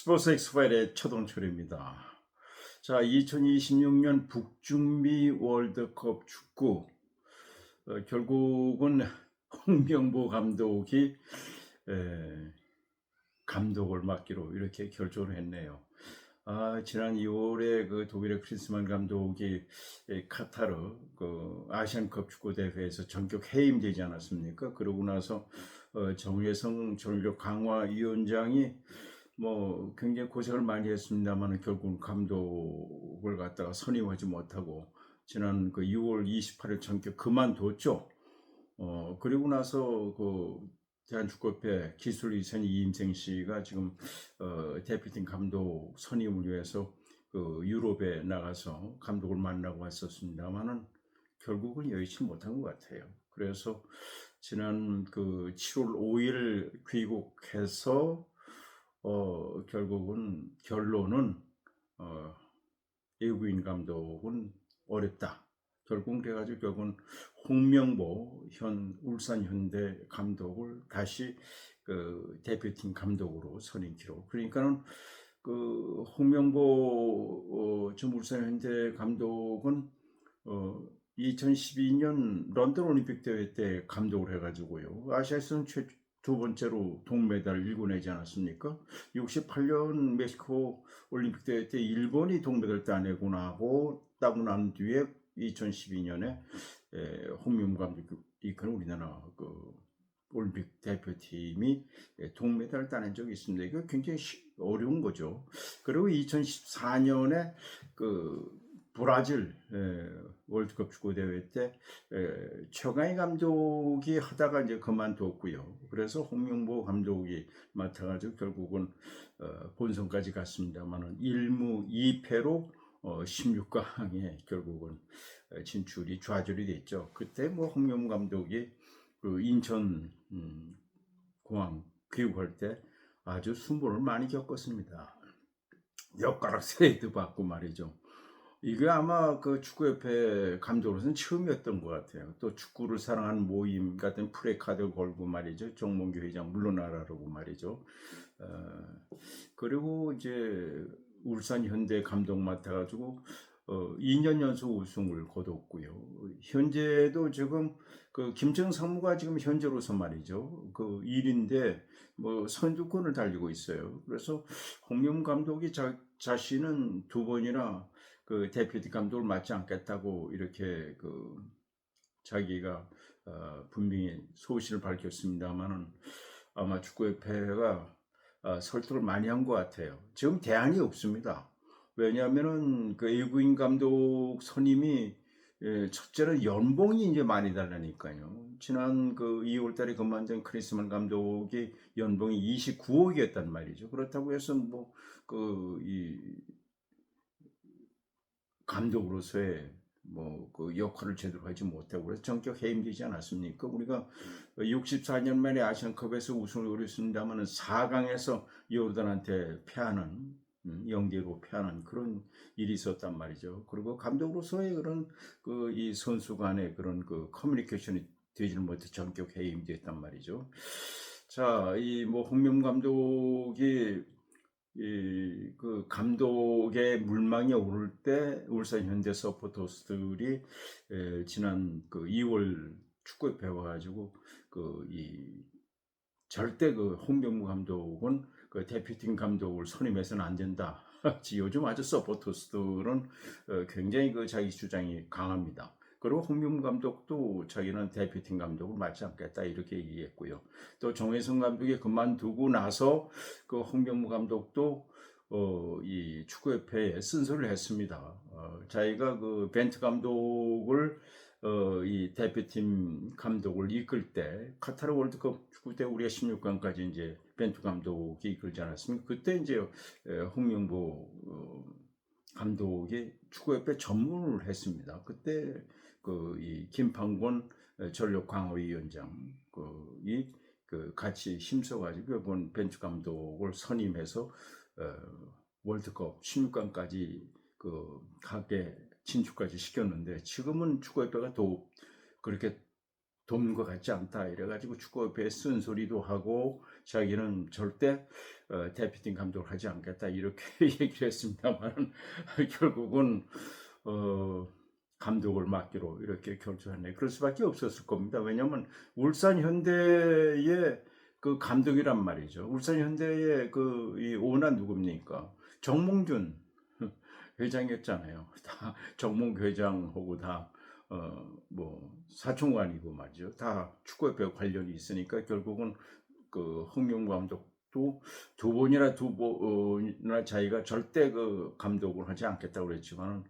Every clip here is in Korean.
스포츠 엑스파일의 최동철입니다. 자, 2026년 북중미 월드컵 축구 결국은 홍명보 감독이 에, 감독을 맡기로 이렇게 결정을 했네요. 지난 2월에 그 독일의 크리스만 감독이 카타르 그 아시안컵 축구 대회에서 전격 해임되지 않았습니까? 그러고 나서 정회성 전력 강화 위원장이 뭐 굉장히 고생을 많이 했습니다만 결국은 감독을 갖다가 선임하지 못하고 지난 그 6월 28일 전격 그만뒀죠. 그리고 나서 그 대한축구협회 기술위원 이임생 씨가 지금 대표팀 감독 선임을 위해서 그 유럽에 나가서 감독을 만나고 왔었습니다만은 결국은 여의치 못한 것 같아요. 그래서 지난 그 7월 5일 귀국해서 결국은 결론은 외국인 감독은 어렵다. 결국 그래가지고 결국은 홍명보 현 울산 현대 감독을 다시 그 대표팀 감독으로 선임키로. 그러니까는 그 홍명보 전 울산 현대 감독은 2012년 런던 올림픽 대회 때 감독을 해가지고요. 아시아에서는 두 번째로 동메달을 일궈내지 않았습니까? 68년 멕시코 올림픽 대회 때 일본이 동메달 따내고 나고 따고 난 뒤에 2012년에 홍명보 감독이 이끄는 우리나라 그 올림픽 대표팀이 동메달을 따낸 적이 있습니다. 이거 굉장히 어려운 거죠. 그리고 2014년에 그 브라질 월드컵 축구 대회 때 최강희 감독이 하다가 이제 그만뒀고요. 그래서 홍명보 감독이 맡아가지고 결국은 본선까지 갔습니다만은 1무 2패로 16강에 결국은 진출이 좌절이 됐죠. 그때 뭐 홍명보 감독이 그 인천 공항 귀국할 때 아주 수모를 많이 겪었습니다. 엿가락 세례도 받고 말이죠. 이게 아마 그 축구협회 감독으로서는 처음이었던 것 같아요. 또 축구를 사랑하는 모임 같은 프레카드 걸고 말이죠. 정몽규 회장 물러나라고 말이죠. 그리고 이제 울산 현대 감독 맡아가지고 2년 연속 우승을 거뒀고요. 현재도 지금 그 김정 상무가 지금 현재로서 말이죠. 그 1인데 뭐 선두권을 달리고 있어요. 그래서 홍명 감독이 자신은 두 번이나 그 대표팀 감독을 맡지 않겠다고 이렇게 그 자기가 분명히 소신을 밝혔습니다만은 아마 축구협회가 설득을 많이 한 것 같아요. 지금 대안이 없습니다. 왜냐하면은 그 외국인 감독 선임이 첫째는 연봉이 이제 많이 달라니까요. 지난 그 2월달에 그만둔 크리스만 감독이 연봉이 29억이었단 말이죠. 그렇다고 해서 뭐 그 이 감독으로서의 뭐 그 역할을 제대로 하지 못하고 그래서 전격 해임되지 않았습니까? 우리가 64년 만에 아시안컵에서 우승을 노렸습니다만은 4강에서 요르단한테 패하는 0대5 패하는 그런 일이 있었단 말이죠. 그리고 감독으로서의 그런 그 이 선수 간의 그런 그 커뮤니케이션이 되지는 못해 전격 해임됐단 말이죠. 자, 이 뭐 홍명 감독이 이 그 감독의 물망에 오를 때 울산 현대 서포터스들이 지난 그 2월 축구협회 와가지고 그 이 절대 그 홍명보 감독은 그 대표팀 감독을 선임해서는 안 된다. 요즘 아주 서포터스들은 굉장히 그 자기 주장이 강합니다. 그리고 홍명보 감독도 자기는 대표팀 감독을 맡지 않겠다 이렇게 얘기했고요. 또 정혜성 감독이 그만두고 나서 그 홍명보 감독도 이 축구협회에 쓴소리를 했습니다. 자기가 그 벤트 감독을 이 대표팀 감독을 이끌 때 카타르 월드컵 축구 때 우리가 16강까지 이제 벤투 감독이 이끌지 않았습니까? 그때 이제 홍명보 감독이 축구협회 전문을 했습니다. 그때 그 이 김판권 전력 강화위원장 그 같이 힘써가지고 결국은 벤투 감독을 선임해서 월드컵 16강까지 그 가게 진출까지 시켰는데 지금은 축구협회가 더 그렇게 돕는 것 같지 않다 이래가지고 축구협회에 쓴소리도 하고 자기는 절대 대표팀 감독을 하지 않겠다 이렇게 얘기를 했습니다만 결국은 감독을 맡기로 이렇게 결정했네. 그럴 수밖에 없었을 겁니다. 왜냐하면 울산 현대의 그 감독이란 말이죠. 울산 현대의 이 오너는 누굽니까? 정몽준 회장이었잖아요. 다 정몽 회장하고 다 뭐 사촌관이고 말이죠. 다 축구협회 관련이 있으니까 결국은 그 홍명보 감독도 두 번이나 자기가 절대 그 감독을 하지 않겠다고 그랬지만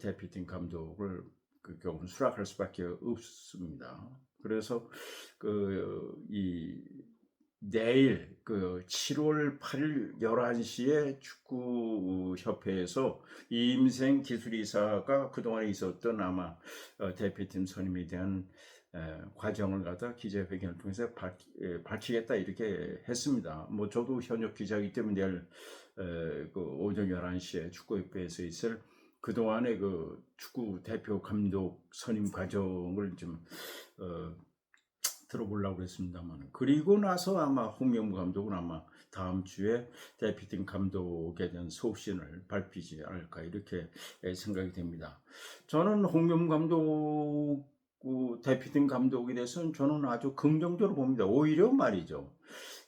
대표팀 감독을 그 경우는 수락할 수밖에 없습니다. 그래서 이 내일 7월 8일 11시에 축구협회에서 이임생 기술이사가 그동안에 있었던 아마 대표팀 선임에 대한 과정을 갖다 기자회견을 통해서 밝히겠다 이렇게 했습니다. 뭐 저도 현역 기자이기 때문에 내일 오전 11시에 축구협회에서 있을 그동안의 축구 대표 감독 선임 과정을 좀 들어보려고 했습니다만, 그리고 나서 아마 홍명보 감독은 아마 다음 주에 대표팀 감독에 대한 소신을 밝히지 않을까 이렇게 생각이 됩니다. 저는 홍명보 감독 대표팀 감독에 대해서는 저는 아주 긍정적으로 봅니다. 오히려 말이죠.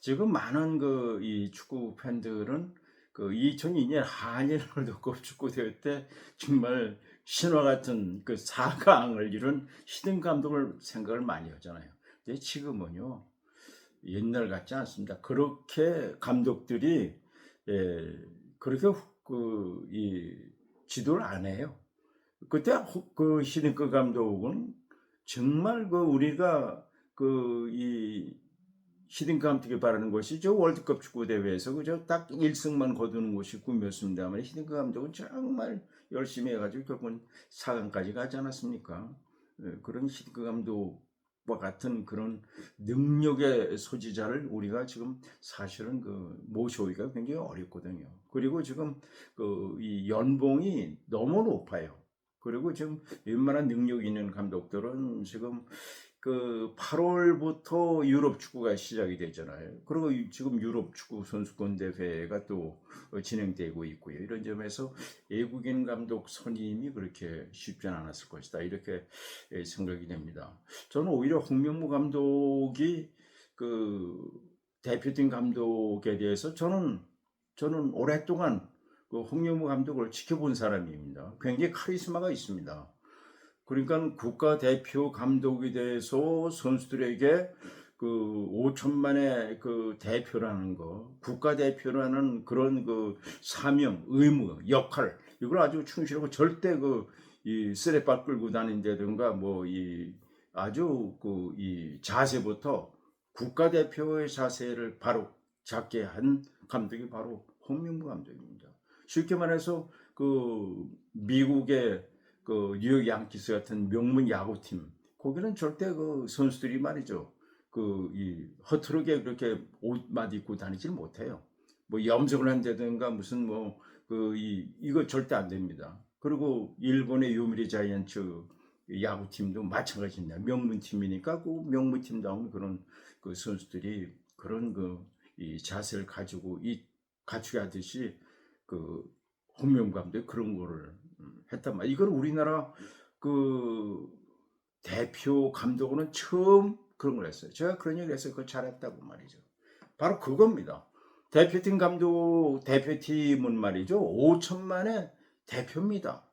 지금 많은 이 축구 팬들은 2002년 한일 월드컵 축구 대회 때 정말 신화 같은 4강을 이룬 히든 감독을 생각을 많이 하잖아요. 근데 지금은요 옛날 같지 않습니다. 그렇게 감독들이 그렇게 이 지도를 안 해요. 그때 히딩크 감독은 정말 우리가 이 히딩크 감독이 바라는 것이 저 월드컵 축구 대회에서 그저 딱 1승만 거두는 것이 꿈이었습니다만 히딩크 감독은 정말 열심히 해가지고 결국은 4강까지 가지 않았습니까? 그런 히딩크 감독과 같은 그런 능력의 소지자를 우리가 지금 사실은 모셔오기가 굉장히 어렵거든요. 그리고 지금 이 연봉이 너무 높아요. 그리고 지금 웬만한 능력 있는 감독들은 지금 8월부터 유럽 축구가 시작이 되잖아요. 그리고 지금 유럽 축구 선수권 대회가 또 진행되고 있고요. 이런 점에서 외국인 감독 선임이 그렇게 쉽지 않았을 것이다. 이렇게 생각이 됩니다. 저는 오히려 홍명보 감독이 대표팀 감독에 대해서 저는 오랫동안 홍명보 감독을 지켜본 사람입니다. 굉장히 카리스마가 있습니다. 그러니까 국가대표 감독이 돼서 선수들에게 5천만의 대표라는 거, 국가대표라는 그런 사명, 의무, 역할, 이걸 아주 충실하고 절대 이 쓰레빠 끌고 다닌다든가 아주 이 자세부터 국가대표의 자세를 바로 잡게 한 감독이 바로 홍명보 감독입니다. 쉽게 말해서 미국의 뉴욕 양키스 같은 명문 야구팀 거기는 절대 선수들이 말이죠 이 허투루게 그렇게 옷만 입고 다니질 못해요. 뭐 염색을 한다든가 무슨 이거 절대 안 됩니다. 그리고 일본의 요미리 자이언츠 야구팀도 마찬가지입니다. 명문팀이니까 명문팀다운 그런 선수들이 그런 이 자세를 가지고 갖추게 하듯이 홍명보 감독이 그런 거를 했단 말이에요. 이건 우리나라 대표 감독은 처음 그런 걸 했어요. 제가 그런 얘기를 했어요. 그거 잘했다고 말이죠. 바로 그겁니다. 대표팀 감독, 대표팀은 말이죠. 5천만의 대표입니다.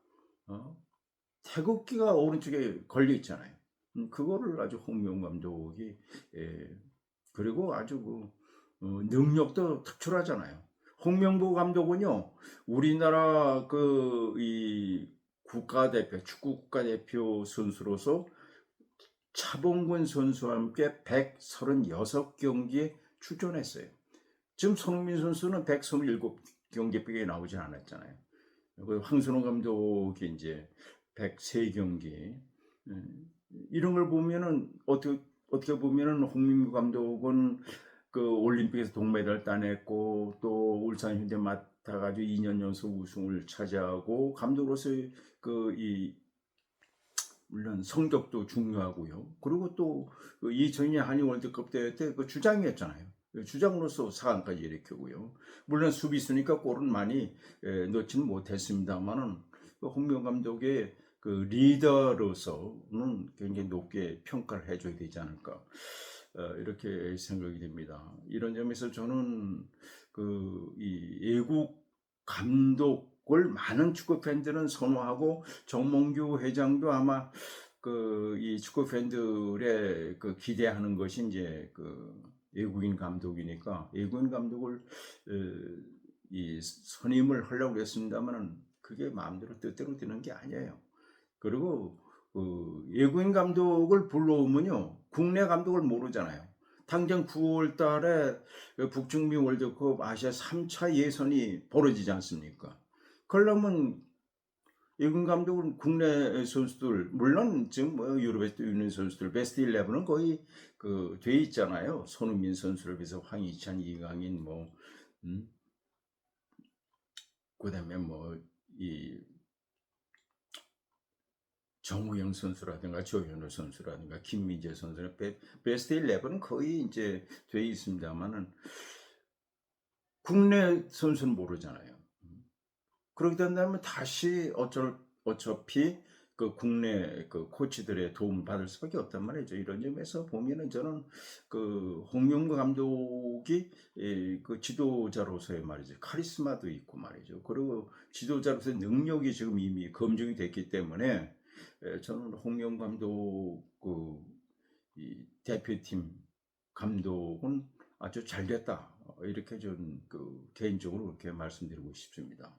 태극기가 오른쪽에 걸려 있잖아요. 그거를 아주 홍명보 감독이 그리고 아주 능력도 특출하잖아요. 홍명보 감독은요, 우리나라 이 국가대표, 축구 국가대표 선수로서 차범근 선수와 함께 136경기에 출전했어요. 지금 손흥민 선수는 127경기밖에 나오지 않았잖아요. 황선홍 감독이 이제 103경기. 이런 걸 보면은 어떻게 보면은 홍명보 감독은 올림픽에서 동메달 따냈고 또 울산 현대 맡아가지고 2년 연속 우승을 차지하고 감독으로서 이 물론 성적도 중요하고요. 그리고 또그 2002년 한일 월드컵 대회 때 그 주장이었잖아요. 주장으로서 4강까지 일으키고요. 물론 수비수니까 골은 많이 넣지는 못했습니다만은 홍명 감독의 그 리더로서는 굉장히 높게 평가를 해줘야 되지 않을까 이렇게 생각이 됩니다. 이런 점에서 저는 이 외국 감독을 많은 축구 팬들은 선호하고 정몽규 회장도 아마 이 축구 팬들의 기대하는 것이 이제 외국인 감독이니까 외국인 감독을 이 선임을 하려고 했습니다만은 그게 마음대로 뜻대로 되는 게 아니에요. 그리고 외국인 감독을 불러오면요 국내 감독을 모르잖아요. 당장 9월 달에 북중미 월드컵 아시아 3차 예선이 벌어지지 않습니까? 그러려면 외국인 감독은 국내 선수들 물론 지금 뭐 유럽에 있는 선수들 베스트 11은 거의 돼 있잖아요. 손흥민 선수를 비해서 황희찬, 이강인 그다음에 이 정우영 선수라든가 조현우 선수라든가 김민재 선수는 베스트 11은 거의 이제 돼 있습니다만은 국내 선수는 모르잖아요. 그렇게 된다면 다시 어차피 국내 코치들의 도움을 받을 수밖에 없단 말이죠. 이런 점에서 보면은 저는 홍명보 감독이 그 지도자로서의 말이죠. 카리스마도 있고 말이죠. 그리고 지도자로서의 능력이 지금 이미 검증이 됐기 때문에 저는 홍명 감독 이 대표팀 감독은 아주 잘 됐다. 이렇게 좀 개인적으로 그렇게 말씀드리고 싶습니다.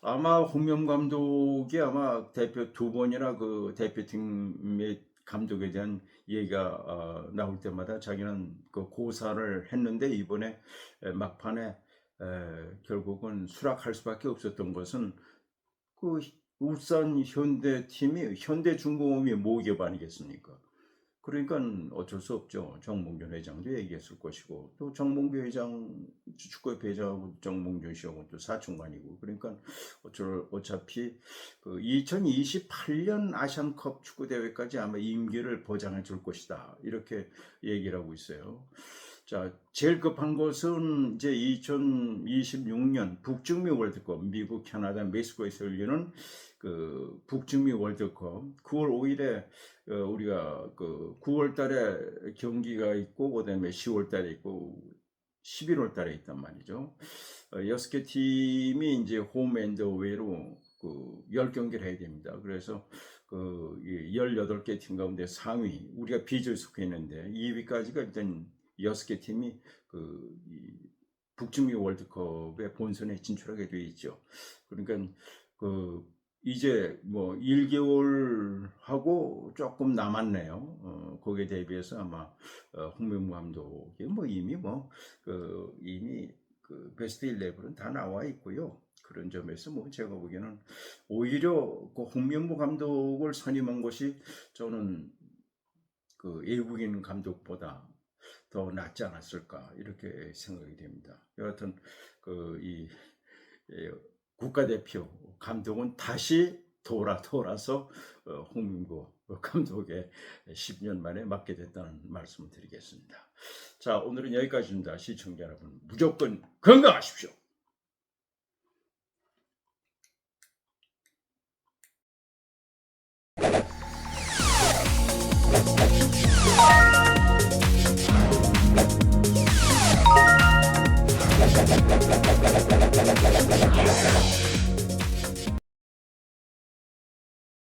아마 홍명 감독이 아마 대표 2번이나 대표팀의 감독에 대한 얘기가 나올 때마다 자기는 고사를 했는데 이번에 막판에 결국은 수락할 수밖에 없었던 것은 울산 현대팀이 현대중공업이 모기업 아니겠습니까? 그러니까 어쩔 수 없죠. 정몽준 회장도 얘기했을 것이고 또 정몽규 회장 축구협회 회장하고 정몽준 씨하고 또 사촌관이고 그러니까 어차피 2028년 아시안컵 축구 대회까지 아마 임기를 보장해 줄 것이다 이렇게 얘기를 하고 있어요. 자, 제일 급한 것은 이제 2026년 북중미 월드컵 미국, 캐나다, 멕시코에서 열리는 북중미 월드컵 9월 5일에 우리가 9월 달에 경기가 있고 그다음에 10월 달에 있고 11월 달에 있단 말이죠. 6개 팀이 이제 홈 앤드 어웨이로 10경기를 해야 됩니다. 그래서 18개 팀 가운데 상위 우리가 B조에 속해 있는데 2위까지가 일단 6개 팀이 이 북중미 월드컵의 본선에 진출하게 되어 있죠. 그러니까 이제 1개월 하고 조금 남았네요. 거기에 대비해서 아마 홍명보 감독이 이미 베스트 11은 다 나와 있고요. 그런 점에서 제가 보기에는 오히려 홍명보 감독을 선임한 것이 저는 외국인 감독보다 더 낫지 않았을까 이렇게 생각이 됩니다. 여하튼 이 국가대표 감독은 다시 돌아서 홍명보 감독의 10년 만에 맡게 됐다는 말씀을 드리겠습니다. 자, 오늘은 여기까지입니다. 시청자 여러분 무조건 건강하십시오.